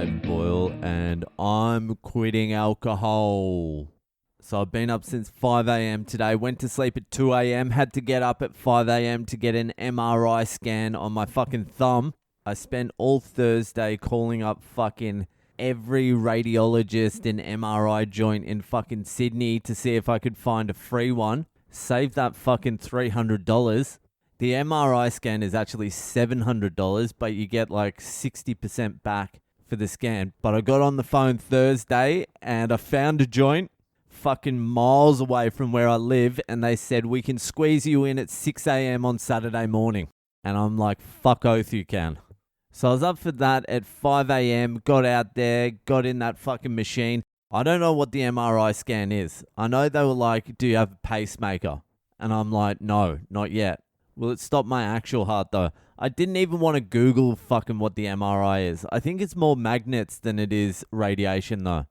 David Boyle, and I'm quitting alcohol. So I've been up since 5 a.m. today, went to sleep at 2 a.m, had to get up at 5 a.m. to get an MRI scan on my fucking thumb. I spent all Thursday calling up fucking every radiologist and MRI joint in fucking Sydney to see if I could find a free one. Save that fucking $300. The MRI scan is actually $700, but you get like 60% back for the scan. But I got on the phone Thursday and I found a joint fucking miles away from where I live, and they said we can squeeze you in at 6 a.m. on Saturday morning. And I'm like, fuck oath you can. So I was up for that at 5 a.m, got out there, got in that fucking machine. I don't know what the MRI scan is. I know they were like, do you have a pacemaker? And I'm like, no, not yet. Will it stop my actual heart though? I didn't even want to Google fucking what the MRI is. I think it's more magnets than it is radiation though.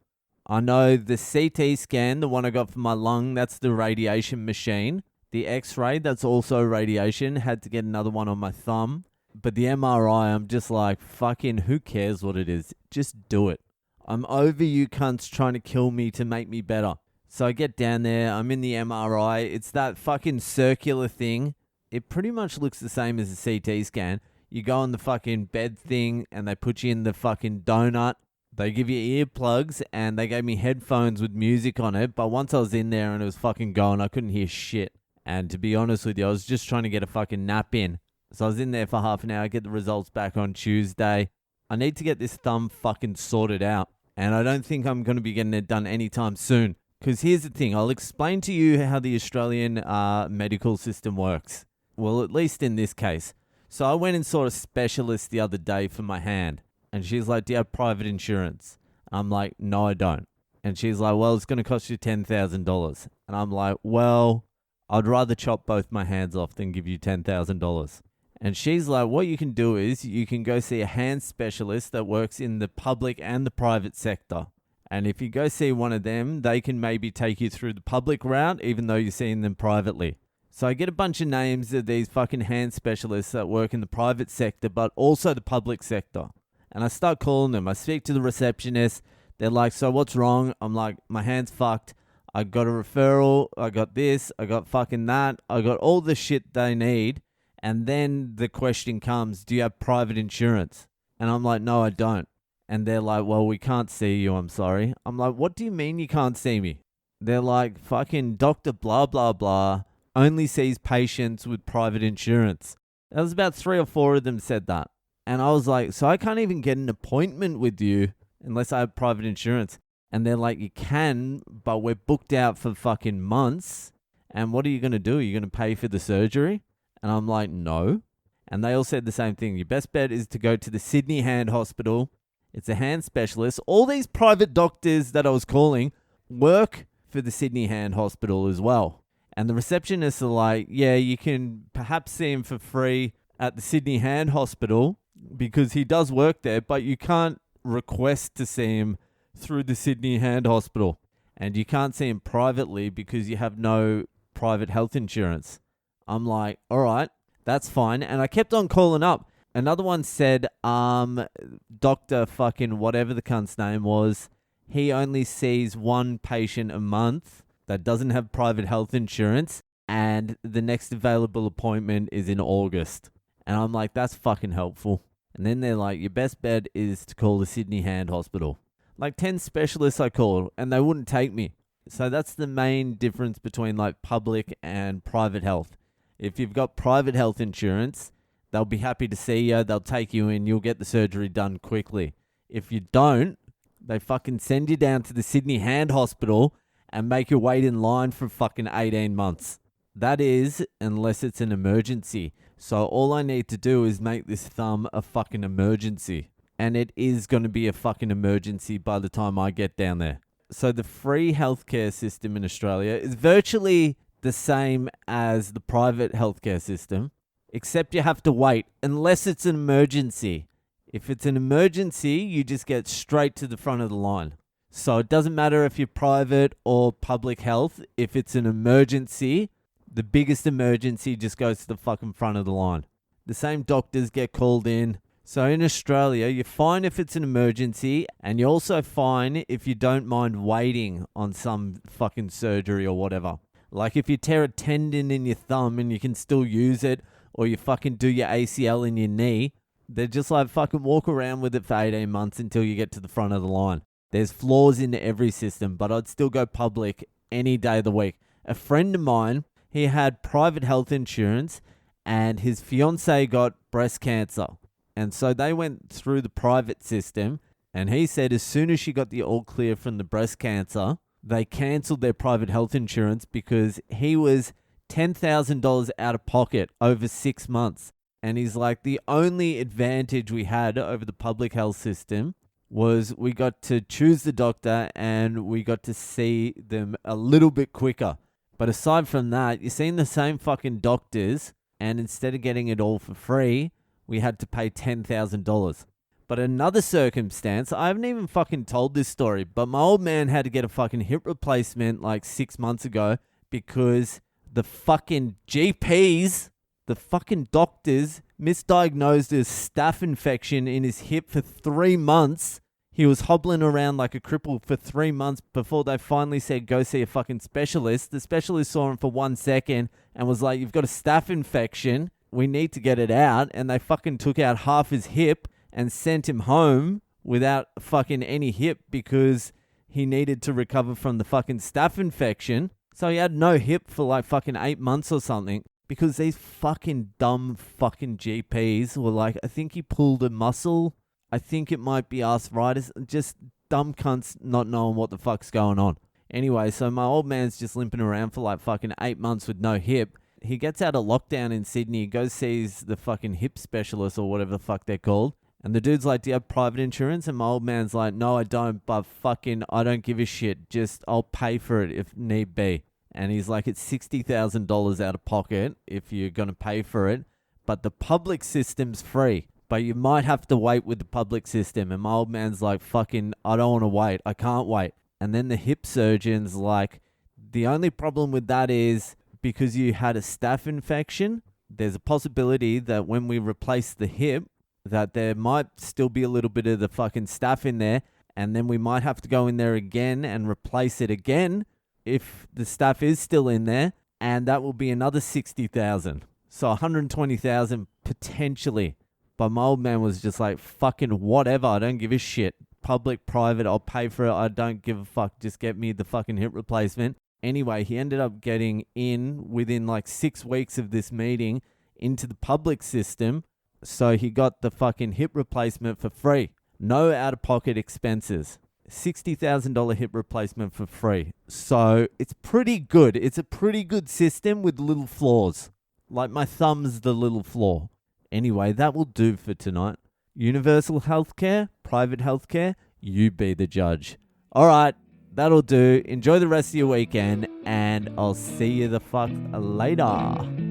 I know the CT scan, the one I got for my lung, that's the radiation machine. The X-ray, that's also radiation. Had to get another one on my thumb. But the MRI, I'm just like, fucking who cares what it is? Just do it. I'm over you cunts trying to kill me to make me better. So I get down there, I'm in the MRI. It's that fucking circular thing. It pretty much looks the same as a CT scan. You go on the fucking bed thing and they put you in the fucking donut. They give you earplugs and they gave me headphones with music on it. But once I was in there and it was fucking going, I couldn't hear shit. And to be honest with you, I was just trying to get a fucking nap in. So I was in there for half an hour, get the results back on Tuesday. I need to get this thumb fucking sorted out. And I don't think I'm going to be getting it done anytime soon. Because here's the thing, I'll explain to you how the Australian medical system works. Well, at least in this case. So I went and saw a specialist the other day for my hand. And she's like, do you have private insurance? I'm like, no, I don't. And she's like, well, it's going to cost you $10,000. And I'm like, well, I'd rather chop both my hands off than give you $10,000. And she's like, what you can do is you can go see a hand specialist that works in the public and the private sector. And if you go see one of them, they can maybe take you through the public route, even though you're seeing them privately. So I get a bunch of names of these fucking hand specialists that work in the private sector, but also the public sector. And I start calling them. I speak to the receptionist. They're like, so what's wrong? I'm like, my hand's fucked. I got a referral. I got this. I got fucking that. I got all the shit they need. And then the question comes, do you have private insurance? And I'm like, no, I don't. And they're like, well, we can't see you, I'm sorry. I'm like, what do you mean you can't see me? They're like, fucking Dr. blah, blah, blah only sees patients with private insurance. There was about 3 or 4 of them said that. And I was like, so I can't even get an appointment with you unless I have private insurance. And they're like, you can, but we're booked out for fucking months. And what are you going to do? Are you going to pay for the surgery? And I'm like, no. And they all said the same thing. Your best bet is to go to the Sydney Hand Hospital. It's a hand specialist. All these private doctors that I was calling work for the Sydney Hand Hospital as well. And the receptionists are like, yeah, you can perhaps see him for free at the Sydney Hand Hospital because he does work there, but you can't request to see him through the Sydney Hand Hospital. And you can't see him privately because you have no private health insurance. I'm like, all right, that's fine. And I kept on calling up. Another one said, Dr. fucking whatever the cunt's name was, he only sees one patient a month that doesn't have private health insurance, and the next available appointment is in August. And I'm like, that's fucking helpful. And then they're like, your best bet is to call the Sydney Hand Hospital. Like 10 specialists I called, and they wouldn't take me. So that's the main difference between like public and private health. If you've got private health insurance, they'll be happy to see you. They'll take you in. You'll get the surgery done quickly. If you don't, they fucking send you down to the Sydney Hand Hospital and make you wait in line for fucking 18 months. That is, unless it's an emergency. So all I need to do is make this thumb a fucking emergency. And it is going to be a fucking emergency by the time I get down there. So the free healthcare system in Australia is virtually the same as the private healthcare system, except you have to wait unless it's an emergency. If it's an emergency, you just get straight to the front of the line. So it doesn't matter if you're private or public health. If it's an emergency, the biggest emergency just goes to the fucking front of the line. The same doctors get called in. So in Australia, you're fine if it's an emergency, and you're also fine if you don't mind waiting on some fucking surgery or whatever. Like if you tear a tendon in your thumb and you can still use it, or you fucking do your ACL in your knee, they're just like fucking walk around with it for 18 months until you get to the front of the line. There's flaws in every system, but I'd still go public any day of the week. A friend of mine, he had private health insurance and his fiance got breast cancer. And so they went through the private system, and he said as soon as she got the all clear from the breast cancer, they cancelled their private health insurance because he was $10,000 out of pocket over 6 months. And he's like, the only advantage we had over the public health system was we got to choose the doctor and we got to see them a little bit quicker. But aside from that, you're seeing the same fucking doctors, and instead of getting it all for free, we had to pay $10,000. But another circumstance, I haven't even fucking told this story, but my old man had to get a fucking hip replacement like 6 months ago because the fucking GPs, the fucking doctors, misdiagnosed a staph infection in his hip for 3 months. He was hobbling around like a cripple for 3 months before they finally said, go see a fucking specialist. The specialist saw him for 1 second and was like, you've got a staph infection. We need to get it out. And they fucking took out half his hip and sent him home without fucking any hip because he needed to recover from the fucking staph infection. So he had no hip for like fucking 8 months or something because these fucking dumb fucking GPs were like, I think he pulled a muscle. I think it might be arthritis. Just dumb cunts not knowing what the fuck's going on. Anyway, so my old man's just limping around for like fucking 8 months with no hip. He gets out of lockdown in Sydney, goes sees the fucking hip specialist or whatever the fuck they're called. And the dude's like, do you have private insurance? And my old man's like, no, I don't, but fucking, I don't give a shit. Just, I'll pay for it if need be. And he's like, it's $60,000 out of pocket if you're going to pay for it. But the public system's free. But you might have to wait with the public system. And my old man's like, fucking, I don't want to wait. I can't wait. And then the hip surgeon's like, the only problem with that is because you had a staph infection, there's a possibility that when we replace the hip, that there might still be a little bit of the fucking staph in there. And then we might have to go in there again and replace it again if the staph is still in there. And that will be another 60,000. So 120,000 potentially. But my old man was just like, fucking whatever. I don't give a shit. Public, private, I'll pay for it. I don't give a fuck. Just get me the fucking hip replacement. Anyway, he ended up getting in within like 6 weeks of this meeting into the public system. So he got the fucking hip replacement for free. No out-of-pocket expenses. $60,000 hip replacement for free. So it's pretty good. It's a pretty good system with little flaws. Like my thumb's the little flaw. Anyway, that will do for tonight. Universal healthcare, private healthcare, you be the judge. All right, that'll do. Enjoy the rest of your weekend, and I'll see you the fuck later.